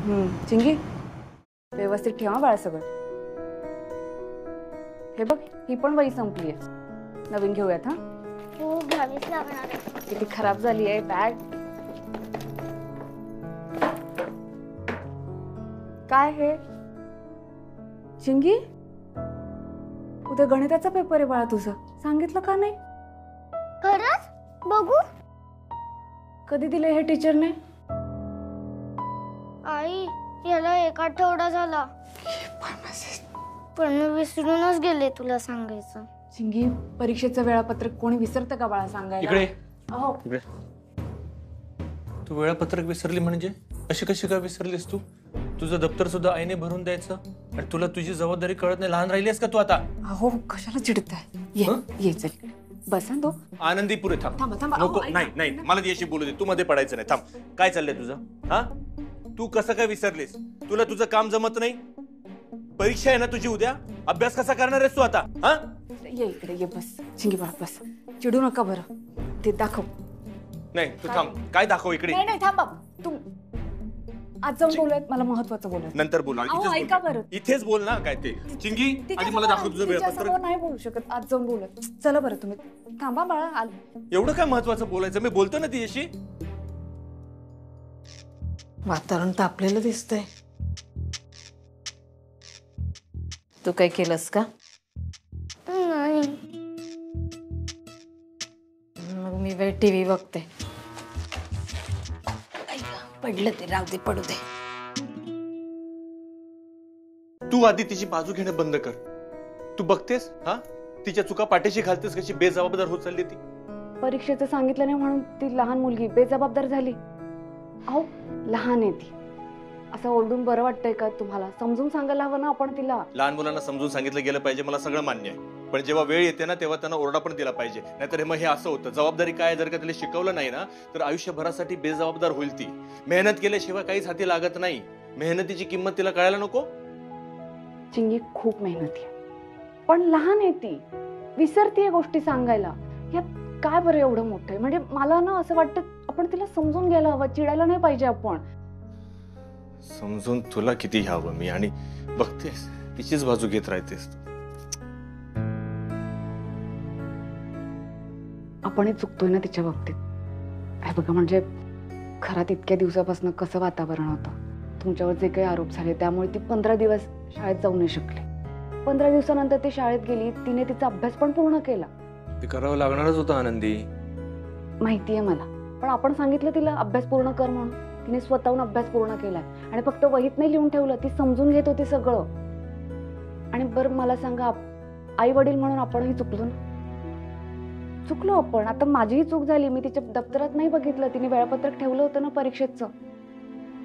चिंगी व्यवस्थित ठेवा बाळा सगळं. हे बघ ही पण वही संपलीये, नवीन घेऊयात. हा हो घ्यावीच लागणार आहे. किती खराब झाली आहे बॅग. काय हे चिंगी, उद्या गणिताचा पेपर आहे बाळा तुझा, सांगितलं का नाही? खरंच? बघू. कधी दिले हे टीचरने? आई याला 1 आठवडा झाला, पण मी विसरूनच गेले तुला सांगायचं. चिंगी परीक्षेचं वेळापत्रक कोणी विसरतं का बाळा सांगायला? इकडे अहो इकडे. तू वेळापत्रक विसरली म्हणजे? अशी कशी काय विसरलीस तू? तुझं दप्तर सुद्धा आईने भरून द्यायचं आणि तुला तुझी जबाबदारी कळत नाही. लहान राहिलीस का तू आता? अहो कशाला चिडताय? ये चल बसा. तो आनंदी पुरे थांब. थांबा थांबा. नको नाही नाही मला याशी बोलू दे. तू मध्ये पडायचं नाही. थांब. काय चाललंय तुझं? हा तू कसं काय विसरलीस? तुला तुझं काम जमत नाही? परीक्षा आहे ना तुझी उद्या, अभ्यास कसा करणार आहेस तू आता? हा ये इकडे ये बस. चिंगी बाळा बस, चिडू नका बरं. ते दाखव. नाही तू थांब. काय दाखव इकडे? नाही थांबा तू. आज जाऊन बोलूयात, मला महत्वाचं बोलायचं. नंतर बोला. ऐका बरं. इथेच बोल ना. काय ते चिंगी आधी मला दाखव तुझं वेळापत्रक. नाही बोलू शकत, आज जाऊन बोलूयात. चला बरं तुम्ही. थांबा बाळा आले. एवढं काय महत्वाचं बोलायचं? मी बोलतो ना तिच्याशी. वातावरण तापलेलं दिसतंय. तू काय केलंस का? नाही. मग मी वेळ टीव्ही बघते. पडलं ते राहू दे, पडू दे. तू आधी तिची बाजू घेणं बंद कर. तू बघतेस हा तिच्या चुका पाठीशी घालतेस कशी बेजबाबदार होत चालली ती. परीक्षेचं सांगितलं नाही म्हणून ती लहान मुलगी बेजबाबदार झाली. अहो लहान आहे ती, असं ओरडून बरं वाटतंय का तुम्हाला? समजून सांगायला हवं ना आपण तिला. लहान मुलांना समजून सांगितलं गेलं पाहिजे, मला सगळं मान्य आहे. पण जेव्हा वेळ येते ना तेव्हा त्यांना ओरडा पण दिला पाहिजे. नाहीतर मग हे असं होतं. जबाबदारी काय जर का तिला शिकवलं नाही ना तर आयुष्यभरासाठी बेजबाबदार होईल ती. मेहनत केल्याशिवाय काहीच हाती लागत नाही. मेहनतीची किंमत तिला कळायला नको? चिंगी खूप मेहनती आहे, पण लहान आहे ती, विसरतीये गोष्टी सांगायला. यात काय बरं एवढं मोठं आहे? म्हणजे मला ना असं वाटतं आपण तिला समजून घ्यायला हवं, चिडायला नाही पाहिजे आपण. समजून तुला किती घ्यावं मी, आणि बघतेस तिचीच बाजू घेत राहतेस. आपणही चुकतोय ना तिच्या बाबतीत. हे बघा म्हणजे घरात इतक्या दिवसापासून कसं वातावरण होतं, तुमच्यावर जे काही आरोप झाले त्यामुळे ती 15 दिवस शाळेत जाऊ नाही शकली. 15 दिवसानंतर ती शाळेत गेली, तिने तिचा अभ्यास पण पूर्ण केला. ते करावं लागणारच होतं आनंदी. माहितीये मला, पण आपण सांगितलं तिला अभ्यास पूर्ण कर म्हणून. तिने स्वतःहून अभ्यास पूर्ण केलाय आणि फक्त वहीत नाही लिहून ठेवलं, ती समजून घेत होती सगळं. आणि बरं मला सांगा, आई वडील म्हणून आपणही चुकलो ना? चुकलो आपण. आता माझीही चूक झाली, मी तिच्या दप्तरात नाही बघितलं. तिने वेळापत्रक ठेवलं होतं ना परीक्षेचं,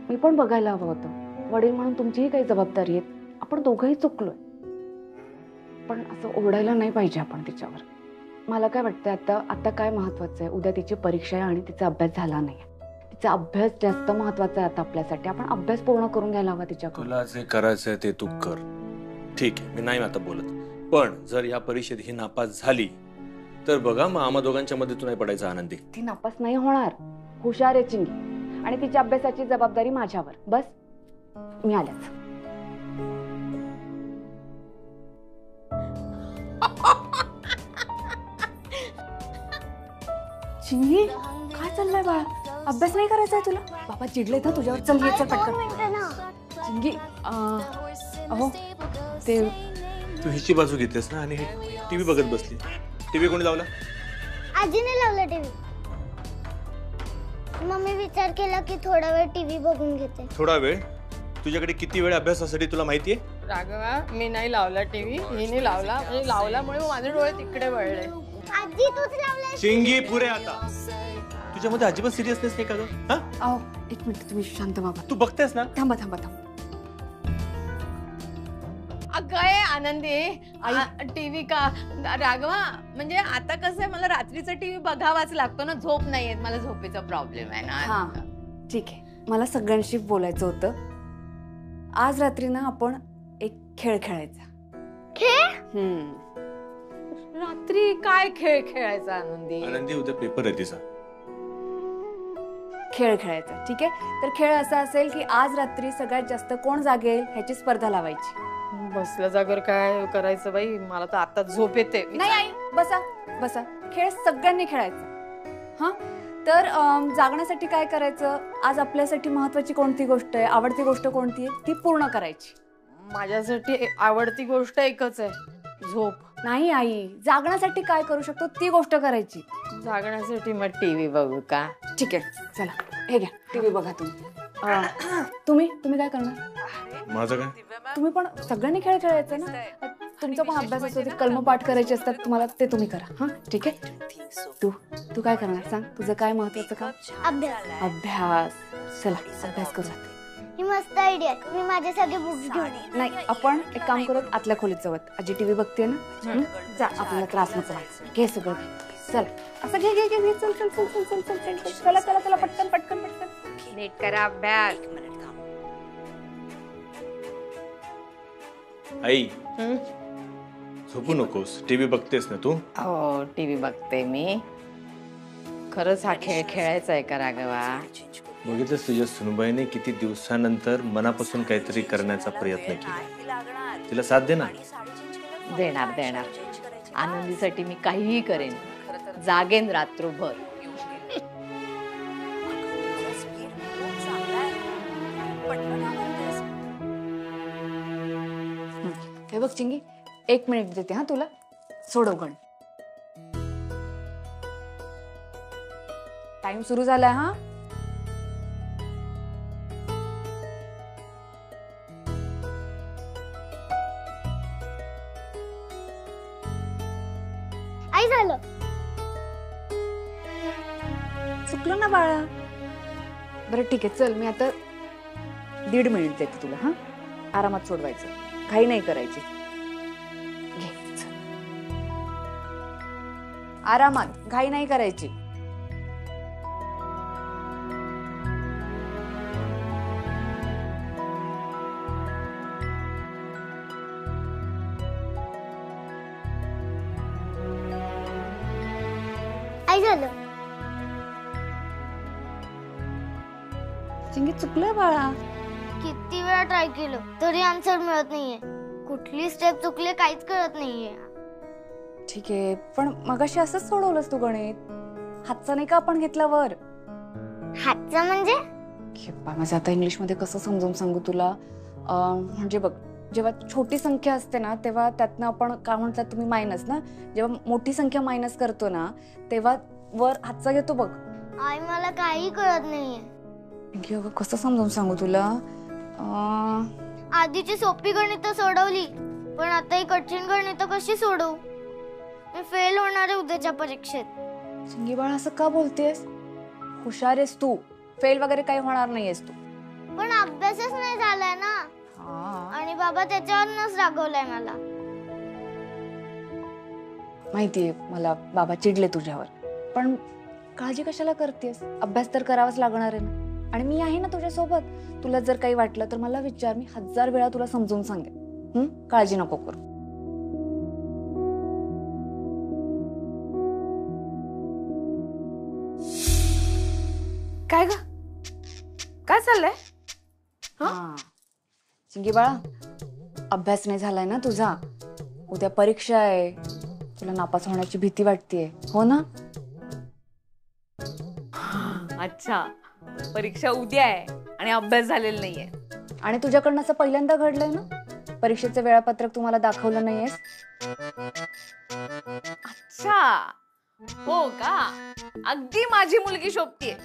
मी पण बघायला हवं होतं. वडील म्हणून तुमचीही काही जबाबदारी आहे. आपण दोघंही चुकलोय, पण असं ओरडायला नाही पाहिजे आपण तिच्यावर. मला काय वाटतं आता काय महत्वाचं आहे? उद्या तिची परीक्षा आहे आणि तिचा अभ्यास झाला नाही. तिचा अभ्यास जास्त महत्वाचा आहे आता आपल्यासाठी. आपण अभ्यास पूर्ण करून घ्यायला हवा तिच्याकडून. तुला जे करायचंय ते तू कर. ठीक आहे, मी नाही आता बोलत. पण जर या परीक्षेत ही नापास झाली तर बघा मग आम्हा दोघांच्या मध्ये तू नाही पडायचं आनंदी. ती नापास नाही होणार, हुशार आहे चिंगी, आणि तिच्या अभ्यासाची जबाबदारी माझ्यावर. बस मी आल्याच. चिंगी काय चाललंय बाळा? अभ्यास नाही करायचा आहे तुला? बाबा चिडलेत ना तुझ्यावर. चल ये, चल पटकन. चिंगी अहो ते तू हिची बाजू घेतेस ना आणि टीव्ही बघत बसली. टीव्ही कोणी लावला? आजीने लावला टीव्ही. मम्मी विचार केला की थोडा वेळ टीव्ही बघून घेते. थोडा वेळ? तुझ्याकडे किती वेळ अभ्यासासाठी तुला माहितीये? राघवा, मी नाही लावला टीव्ही, हिने लावला. म्हणजे लावल्यामुळे माझे डोळे तिकडे वळले. आजी तूच लावला. चिंगी पुरे आता. तुझ्यामध्ये अजिबात सिरियसनेस नाही का ग? हा? अहो एक मिनिट, तुम्ही शांत बाबा. तू बघतेस ना? थांबा थांबा थांबा. काय आनंदी टीव्ही का? राघवा म्हणजे आता कसं आहे, मला रात्रीचा टीव्ही बघावाच लागतो ना, झोप नाही येत मला, झोपेचा प्रॉब्लेम आहे ना. हा ठीक आहे, मला सगळ्यांशी बोलायचं होतं. आज रात्री ना आपण एक खेळ खेळायचा. खेळ? रात्री काय खेळ खेळायचा आनंदी? आनंदी उद्या पेपर आहे तिचा. खेळ खेळायचा. ठीक आहे, तर खेळ असा असेल की आज रात्री सगळ्यात जास्त कोण जागेल ह्याची स्पर्धा लावायची. बसल्या जागेवर काय करायचं बाई, मला तर आता झोप येते. नाही आई, बसा बसा, खेळ सगळ्यांनी खेळायचा. हा, तर जागण्यासाठी काय करायचं, आज आपल्यासाठी महत्वाची कोणती गोष्ट आहे, आवडती गोष्ट कोणती आहे ती पूर्ण करायची. माझ्यासाठी आवडती गोष्ट एकच आहे, झोप. नाही आई, जागण्यासाठी काय करू शकतो ती गोष्ट करायची. जागण्यासाठी मग टीव्ही बघू का? ठीक आहे, चला हे घ्या टीव्ही बघा तुम्ही. तुम्ही काय करणार? माझं काय? तुम्ही पण सगळ्यांनी खेळ खेळायचे ना. तुमचा पण अभ्यास असतो, ते कलम पाठ करायचे असतात तुम्हाला, ते तुम्ही करा. हा ठीक आहे. तू काय करणार सांग, तुझं काय महत्वाचं काम? अभ्यास. अभ्यास. चला अभ्यास करू. ही मस्त आयडिया. मी माझे सगळे बुक्स घेऊन येईन. नाही, आपण एक काम करत आतल्या खोलीत जाऊत. आजी टीव्ही बघते ना. जा, आपल्याला त्रास नको व्हायचा. घे सगळं घे. चल असं घे घे घे. चल चल चल चल चल चल चल चल. चला चला चला, पटकन पटकन पटकन. नीट करा अभ्यास. आई झोपू नकोस, टीव्ही बघतेस ना तू? हो, टीव्ही बघते मी. खरंच हा खेळ खेळायचा आहे का राघवा? बघितलंस तुझ्या सुनबाईने किती दिवसानंतर मनापासून काहीतरी करण्याचा प्रयत्न केला. तिला साथ दे ना. देणार देणार. आनंदीसाठी मी काहीही करेन, जागेन रात्रभर. हे बघ चिंगी, 1 मिनिट देते हा तुला, सोडव गण. टाइम सुरू झालाय हा. आई झालं. चुकलं ना बाळा. बरं ठीक आहे, चल मी आता 1.5 मिनिट देते तुला. हा, आरामात सोडवायचं, घाई नाही करायची. घे, चल. आरामात, घाई नाही करायची. आई झालं. चिंगी चुकलं बाळा. किती वेळा ट्राय केलं तरी आन्सर मिळत नाहीये. कुठली स्टेप चुकले काहीच कळत नाहीये. ठीक आहे, पण मगाशी असंच सोडवलंस तू गणित. हातचा नाही का आपण घेतल्यावर. हातचा म्हणजे? माझं आता इंग्लिश मध्ये कसं समजावून सांगू तुला. म्हणजे बघ, जेव्हा छोटी संख्या असते ना तेव्हा त्यातनं आपण काय म्हणतात तुम्ही मायनस ना, जेव्हा मोठी संख्या मायनस करतो ना तेव्हा वर हातचा घेतो बघ. आई मला काही कळत नाहीये. कसं समजावून सांगू तुला. आधीची सोपी गणितं सोडवली, पण आता ही कठीण गणितं कशी सोडवू? मी फेल होणार आहे उद्याच्या परीक्षेत. चिंगी बाळा, असं का बोलतेस? हुशार आहेस तू, फेल वगैरे काही होणार नाहीयेस तू. पण अभ्यासच नाही झालाय ना. आणि बाबा त्याच्यावरच रागवलाय मला. माहितीये मला, बाबा चिडले तुझ्यावर, पण काळजी कशाला करतेस? अभ्यास तर करावाच लागणार आहे ना. आणि मी आहे ना तुझ्या सोबत. तुला जर काही वाटलं तर मला विचार, मी 1000 वेळा तुला समजून सांगेन. काळजी नको करू. काय ग, काय चाललंय? चिंगी बाळा, अभ्यास नाही झालाय ना तुझा. उद्या परीक्षा आहे, तुला नापास होण्याची भीती वाटतेय हो ना? अच्छा, परीक्षा उद्या आहे आणि अभ्यास झालेला नाहीये. आणि तुझ्याकडनं असं पहिल्यांदा घडलंय ना, परीक्षेचं वेळापत्रक तुम्हाला दाखवलं नाहीयेस. अच्छा, हो का? अगदी माझी मुलगी शोभतीये.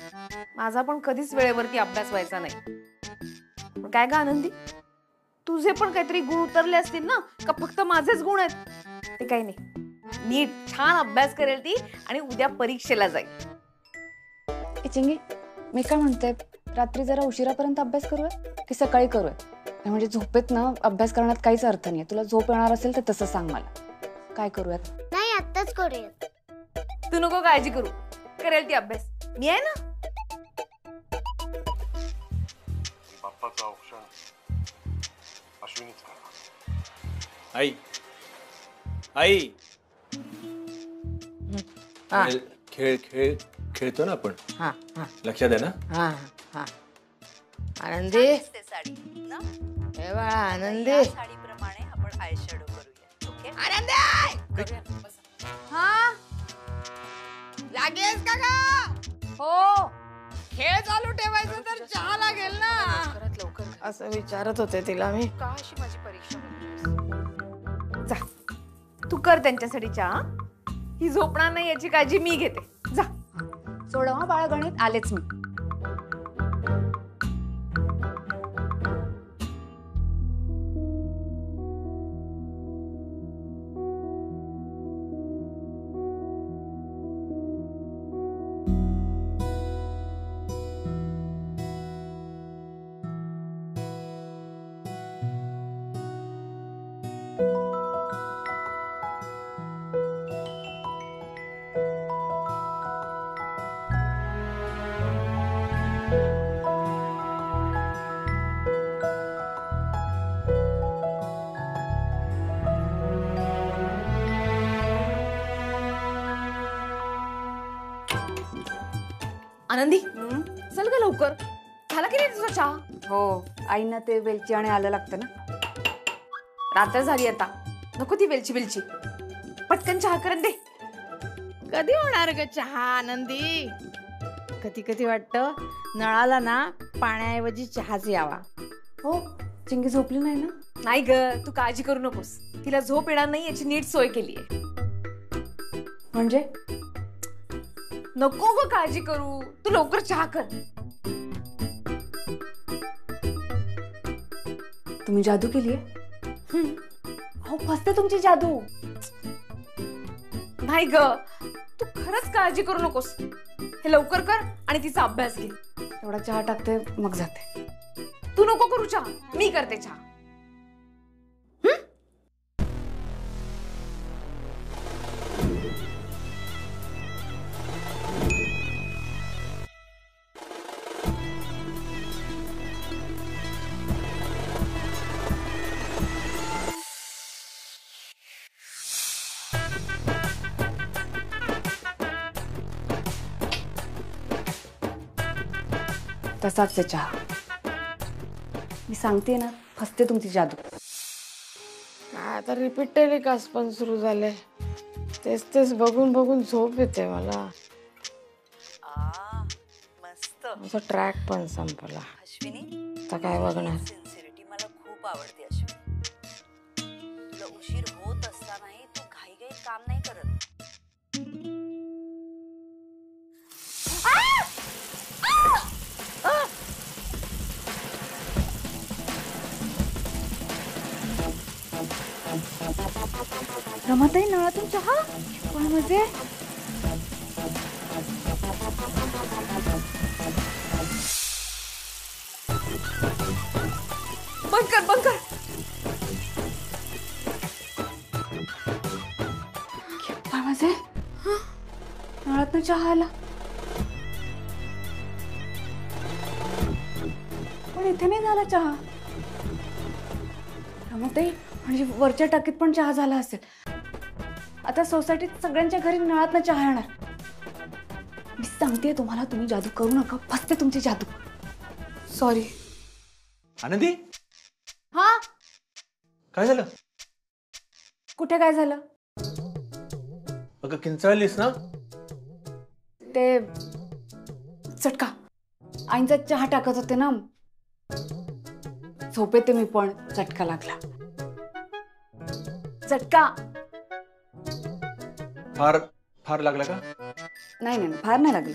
माझा पण कधीच वेळेवरती अभ्यास व्हायचा नाही. पण काय ग आनंदी, तुझे पण काहीतरी गुण उतरले असतील ना, का फक्त माझेच गुण आहेत? ते काही नाही, नीट छान अभ्यास करेल ती आणि उद्या परीक्षेला जाईल. चिंगी, मी काय म्हणते, रात्री जरा उशिरापर्यंत अभ्यास करूया की सकाळी करूया? म्हणजे झोपेत ना अभ्यास करण्यात काहीच अर्थ नाही. तुला झोप येणार असेल तर तसं सांग मला. काय करूयात? नाही, आत्ताच करूयात. तू नको काळजी करू, करेल ती अभ्यास. मी आहे ना. बाप्पाचं औक्षण अश्विनीच करा. आई आई, हा. खेळ खेळ खेळतो ना आपण, हा हा लक्षात आहे ना? हा हा आनंदी ते साडी ना हे बाळा आनंदी या साडीप्रमाणे आपण आय शॅडो करूया. ओके आनंदी हा लागेल का ग? हो खेळ चालू ठेवायचं तर चहा लागेल ना. लवकर असं विचारत होते तिला मी. का अशी माझी परीक्षा होती? जा तू कर त्यांच्यासाठी चहा. ही झोपणार नाही याची काळजी मी घेते. जा. सोडव हा बाळा गणित, आलेच मी. आनंदी चल ग लवकर. झाला की नाही तुझा चहा? हो, आईना ते वेलची आणि आलं लागतं ना. रात्र झाली आता. नको ती वेलची बिलची. पटकन चहा करून दे. कधी होणार ग चहा आनंदी? कधी कधी वाटतं नळाला ना पाण्याऐवजी चहाच यावा. हो, चिंगी झोपली नाही ना? नाही ग तू काळजी करू नकोस. तिला झोप येणार नाही याची नीट सोय केली आहे. म्हणजे नको ग काळजी करू. तू लवकर चहा कर. तुम्ही जादू केलीये? हो, फसते तुमची जादू. नाही ग तू खरंच काळजी करू नकोस. हे लवकर कर आणि तिचा अभ्यास घे. एवढा चहा टाकते मग जाते. तू नको करू चहा, मी करते चहा. तसाच आहे चहा. मी सांगते ना, फसते तुमची जादू. आता रिपीट टेलिकास्ट पण सुरू झाले. तेच तेच बघून बघून झोप येते मला. मस्त. माझा ट्रॅक पण संपला. अश्विनी, आता काय बघणार? सिन्सिरिटी मला खूप आवडते अश्विनी. तुला उशीर होत असतानाही तू घाईघाईत काम नाही करत. रमाताई, नळातून चहा? पण म्हणजे बंद कर बंद कर. पण म्हणजे नळातून चहा आला, पण इथे नाही झाला चहा. रमाताई, म्हणजे वरच्या टाकीत पण चहा झाला असेल. आता सोसायटीत सगळ्यांच्या घरी नळातनं चहा येणार. मी सांगते तुम्हाला, तुम्ही जादू करू नका. फसते तुमची जादू. सॉरी. आनंदी, हा काय झालं? कुठे काय झालं? अगं किंचाळलीस ना? ते चटका, आईंचा चहा टाकत होते ना, झोपेते मी पण चटका लागला. चटका. फार फार लागला का? नाही नाही, फार नाही लागलं.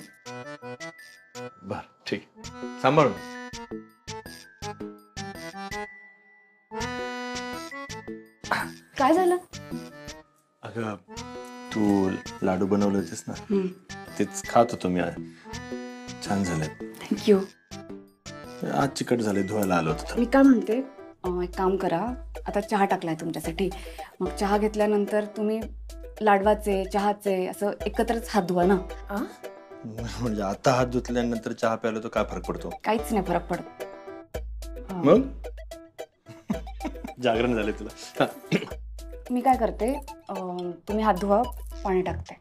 बर, ठीक. सांभाळून. काय झालं? अगं तू लाडू बनवले होतेस ना, तेच खात होतो मी. छान झाले. थँक्यू. आज चिकट झाले, धुवायला आलो होतो. मी काय म्हणते, एक काम करा, आता चहा टाकलाय तुमच्यासाठी. मग चहा घेतल्यानंतर तुम्ही लाडवाचे, चहाचे असं एकत्रच हात धुवा ना. म्हणजे आता हात धुतल्यानंतर चहा प्यायला तो काय फरक पडतो? काहीच नाही फरक पडत. मग जागरण झाले तुला. मी काय करते, तुम्ही हात धुवा, पाणी टाकते.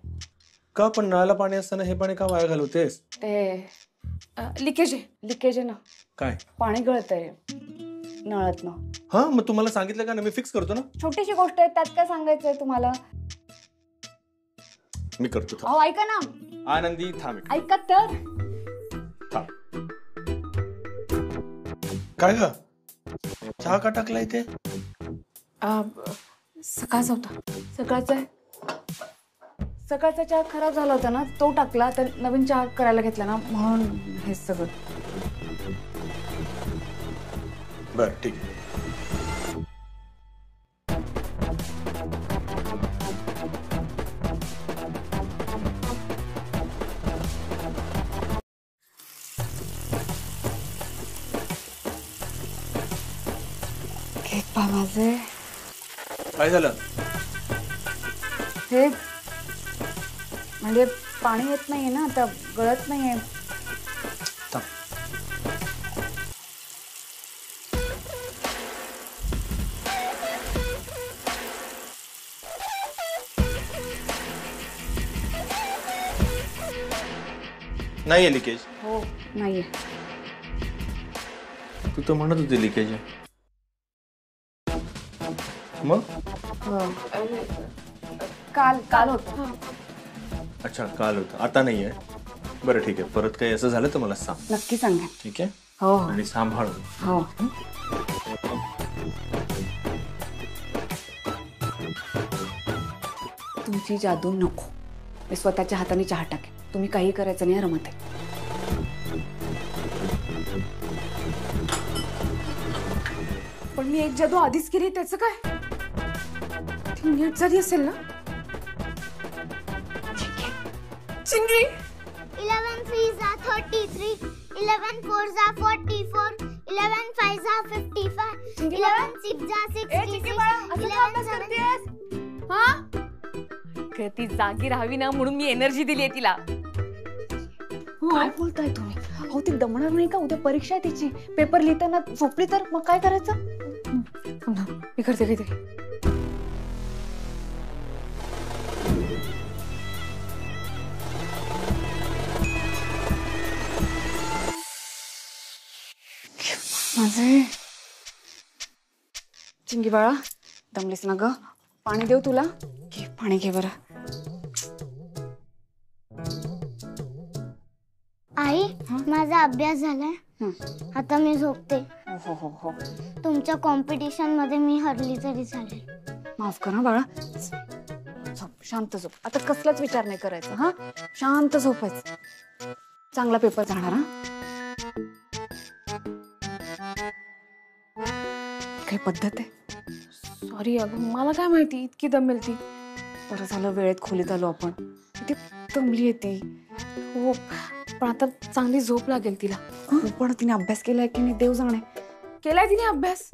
का पण नळाला पाणी असताना हे पाणी का वाया घालवतेस? ते लिकेज आहे. लिकेज आहे ना, काय? पाणी गळतंय नळातनं. हा मग तुम्हाला सांगितलं का ना, मी फिक्स करतो ना. छोटीशी गोष्ट आहे, त्यात काय सांगायचंय तुम्हाला? मी करतो. थांब. अहो ऐका ना, आनंदी थांब एक. ऐका तर. थांब. काय ग, चहा का टाकला इथे? सकाळचा होता. सकाळचा चहा खराब झाला होता ना, तो टाकला. तर नवीन चहा करायला घेतला ना, म्हणून हे सगळं. बर ठीक आहे. पा माझे काय झालं? हे म्हणजे पाणी येत नाहीये ना आता, गळत नाहीये. थांब. नाहीये लिकेज. हो नाहीये. तू तर म्हणत होती लिकेज आहे. मग काल होत. अच्छा काल होतं, आता नाहीये. बरं ठीक आहे, परत काही असं झालं तर मला सांग. नक्की सांगा. ठीक आहे. हो आणि सांभाळ. हो. तुमची जादू नको. मी स्वतःच्या हाताने चहा टाकेन. तुम्ही काही करायचं नाही रमते. पण मी एक जादू आधीच केली, त्याचं काय? ती नीट झाली असेल ना? चिंगी 11 3s are 33, 11 4s are 44, 11 5s are 55, 11 6s are 66, 11 ती जागी राहावी ना, म्हणून मी एनर्जी दिली तिला. काय बोलताय तुम्ही? हो ती दमणार नाही का? उद्या परीक्षा आहे तिची. पेपर लिहिताना झोपली तर मग काय करायचं? मी करते काहीतरी. माझे चिंगी बाळा, दमलीस ना ग? पाणी देऊ तुला? घे पाणी, घे बरं. आई माझा अभ्यास झालाय, आता मी झोपते. हो हो हो. तुमच्या कॉम्पिटिशन मध्ये मी हरली तरी चालेल. माफ कर ना बाळा. झोप, शांत झोप. आता कसलाच विचार नाही करायचा. हा, शांत झोपायचं. चांगला पेपर जाणार. हा, काही पद्धत आहे? सॉरी अगं, मला काय माहिती इतकी दमेल ती. बरं झालं वेळेत खोलीत आलो आपण. किती दमली आहे ती. हो, पण आता चांगली झोप लागेल तिला. पण तिने अभ्यास केलाय की नाही देव जाणे. केलाय तिने अभ्यास.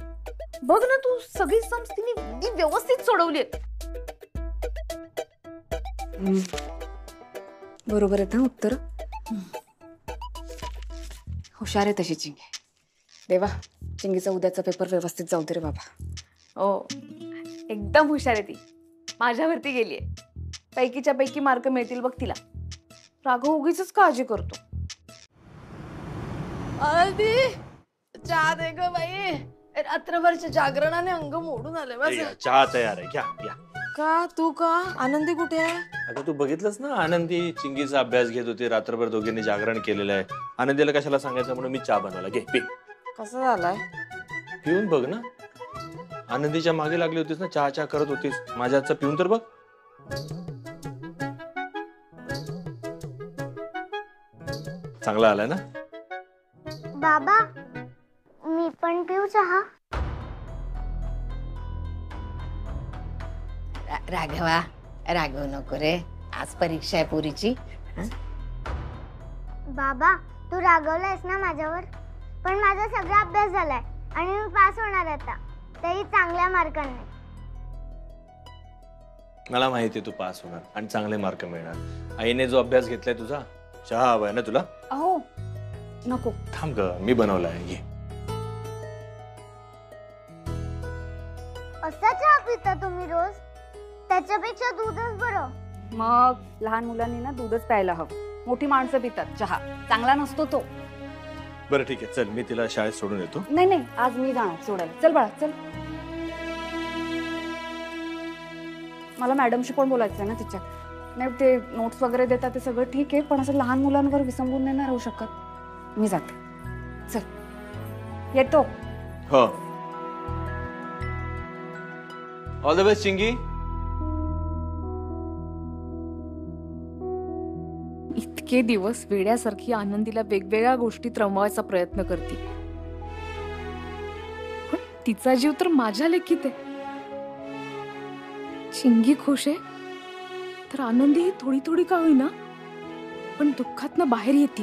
बघ ना तू, सगळी सम्स तिने व्यवस्थित सोडवली. बरोबर आहेत ना उत्तर. हुशार आहे तशी चिंगी. देवा, चिंगीचा उद्याचा पेपर व्यवस्थित जाऊ दे रे बाबा. हो, एकदम हुशार आहे ती. माझ्यावरती गेलीये. पैकीच्या पैकी मार्क मिळतील बघ तिला. राघव उगीच काळजी करतो. आधी चहा दे ग बाई. रात्रभरच्या जागरणाने अंग मोडून आले माझं. चहा तयार आहे, घ्या घ्या. का तू का? आनंदी कुठे आहे? आता तू बघितलंस ना, आनंदी चिंगीचा अभ्यास घेत होती. रात्रभर दोघींनी जागरण केलेलं आहे. आनंदीला कशाला सांगायचं म्हणून मी चहा बनवला. घे पी. कसं झालाय? पिऊन बघ ना. आनंदीच्या मागे लागली होतीस ना, चहा चहा करत होतीस. माझ्या हातचा पिऊन तर बघ. चांगला आलाय ना? बाबा, मी पण पिऊ चहा? राघवा, राघव नको रे. आज परीक्षा आहे पोरीची. बाबा, तू रागवलायस ना माझ्यावर? पण माझा सगळा अभ्यास झालाय आणि मी पास होणार आता, तरी चांगल्या मार्कांनी. मला माहिती तू पास होणार आणि चांगले मार्क मिळणार. आईने जो अभ्यास घेतलाय तुझा, चहा हवाय ना तुला? अहो नको. थांब ग, मी बनवलाय. घे. असा चहा पिता तुम्ही रोज? त्याच्यापेक्षा दूधच बरं. मग लहान मुलांनी ना दूधच प्यायला हवं. मोठी माणसं पितात चहा, चांगला नसतो तो. बरं ठीक आहे, चल मी तिला शाळेत सोडून येतो. नाही नाही, आज मी जाणार सोडायला. चल बाळा चल. मला मॅडमशी पण बोलायचं आहे ना तिच्या. नाही ते नोट्स वगैरे देतात ते सगळं ठीक आहे, पण असं लहान मुलांवर विसंबून नाही ना राहू शकत. मी जाते. चल येतो. हो, ऑल द बेस्ट चिंगी. इतके दिवस वेड्यासारखी आनंदीला वेगवेगळ्या गोष्टीत रमवायचा प्रयत्न करते, पण तिचा जीव तर माझ्या लेखीत आहे. चिंगी खुश आहे तर आनंदी थोडी थोडी का होईना पण दुःखातनं बाहेर येते.